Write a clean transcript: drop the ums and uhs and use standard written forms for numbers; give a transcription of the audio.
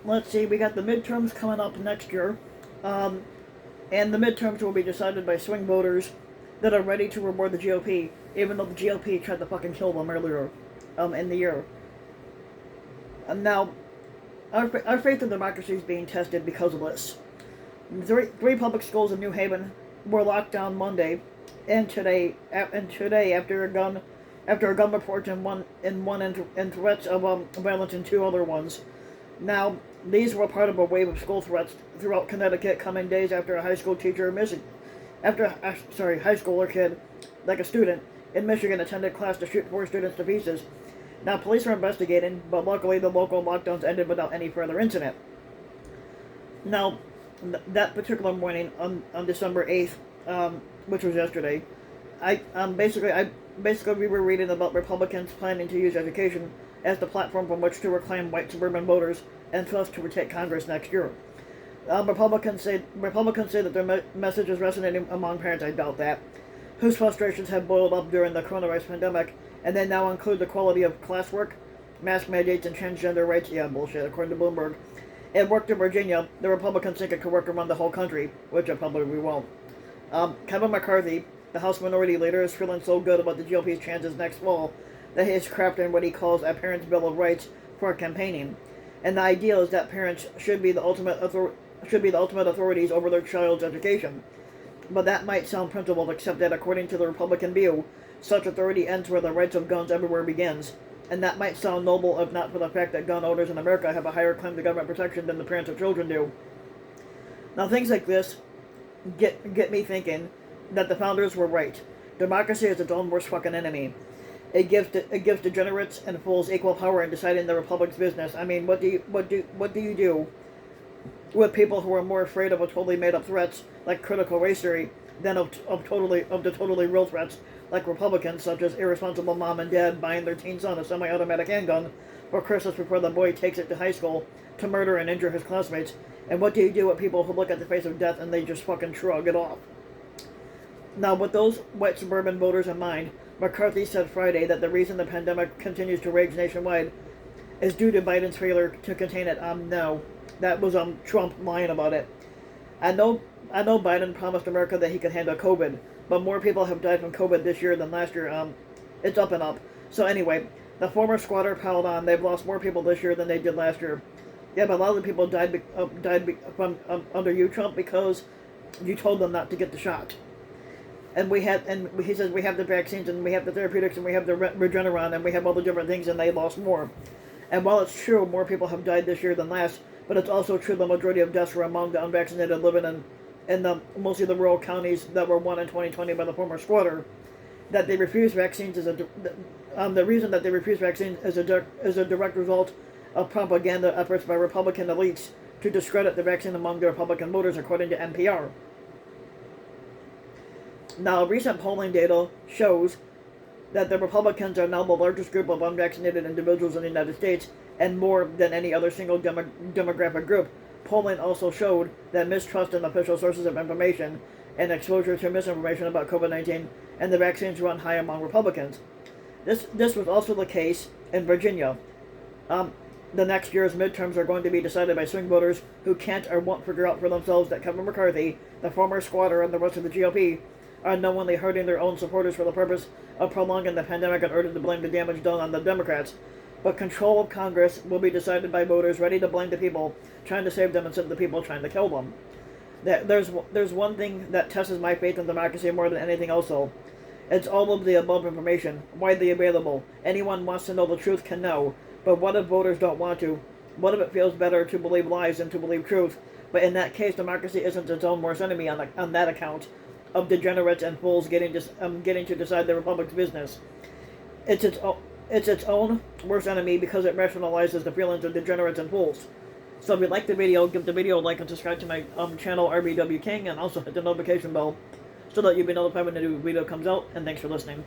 let's see, we got the midterms coming up next year. And the midterms will be decided by swing voters that are ready to reward the GOP, even though the GOP tried to fucking kill them earlier in the year. And now, our faith in democracy is being tested because of this. Three public schools in New Haven were locked down Monday, and today after a gun report and threats of violence in two other ones. Now, these were part of a wave of school threats throughout Connecticut, coming days after a high school teacher in Michigan, high schooler kid, like a student in Michigan, attended class to shoot 4 students to pieces. Now, police are investigating, but luckily the local lockdowns ended without any further incident. Now, that particular morning on December 8th, which was yesterday, basically we were reading about Republicans planning to use education as the platform from which to reclaim white suburban voters and thus to retake Congress next year. Republicans say that their message is resonating among parents. I doubt that, whose frustrations have boiled up during the coronavirus pandemic, and they now include the quality of classwork, mask mandates, and transgender rights. Yeah, bullshit, according to Bloomberg. It worked in Virginia. The Republicans think it could work around the whole country, which it probably won't. Kevin McCarthy, the House Minority Leader, is feeling so good about the GOP's chances next fall that he is crafting what he calls a Parents' Bill of Rights for campaigning. And the idea is that parents should be the ultimate authorities over their child's education. But that might sound principled, except that according to the Republican view, such authority ends where the rights of guns everywhere begins. And that might sound noble if not for the fact that gun owners in America have a higher claim to government protection than the parents of children do. Now, things like this get me thinking that the founders were right. Democracy is its own worst fucking enemy. It gives degenerates and fools equal power in deciding the republic's business. I mean, what do you do with people who are more afraid of a totally made up threats like critical race theory than of the totally real threats like Republicans, such as irresponsible mom and dad buying their teen son a semi-automatic handgun for Christmas before the boy takes it to high school to murder and injure his classmates? And what do you do with people who look at the face of death and they just fucking shrug it off? Now, with those white suburban voters in mind, McCarthy said Friday that the reason the pandemic continues to rage nationwide is due to Biden's failure to contain it. No, that was Trump lying about it. I know Biden promised America that he could handle COVID, but more people have died from COVID this year than last year. It's up and up. So anyway, the former squatter piled on. They've lost more people this year than they did last year. Yeah, but a lot of the people died from under you, Trump, because you told them not to get the shot. And he says we have the vaccines and we have the therapeutics and we have the Regeneron and we have all the different things, and they lost more. And while it's true more people have died this year than last, but it's also true the majority of deaths were among the unvaccinated living in mostly the rural counties that were won in 2020 by the former squatter. That they refuse vaccines the reason that they refuse vaccines is a direct result of propaganda efforts by Republican elites to discredit the vaccine among the Republican voters, according to NPR. Now, recent polling data shows that the Republicans are now the largest group of unvaccinated individuals in the United States, and more than any other single demographic group. Polling also showed that mistrust in official sources of information and exposure to misinformation about COVID-19 and the vaccines run high among Republicans. This was also the case in Virginia. The next year's midterms are going to be decided by swing voters who can't or won't figure out for themselves that Kevin McCarthy, the former squatter, and the rest of the GOP are knowingly hurting their own supporters for the purpose of prolonging the pandemic in order to blame the damage done on the Democrats. But control of Congress will be decided by voters ready to blame the people trying to save them instead of the people trying to kill them. There's one thing that tests my faith in democracy more than anything else, though. It's all of the above information, widely available. Anyone wants to know the truth can know. But what if voters don't want to? What if it feels better to believe lies than to believe truth? But in that case, democracy isn't its own worst enemy on that account of degenerates and fools getting to decide the republic's business. It's its own worst enemy because it rationalizes the feelings of degenerates and fools. So if you like the video, give the video a like and subscribe to my channel, RBW King, and also hit the notification bell so that you'll be notified when the new video comes out, and thanks for listening.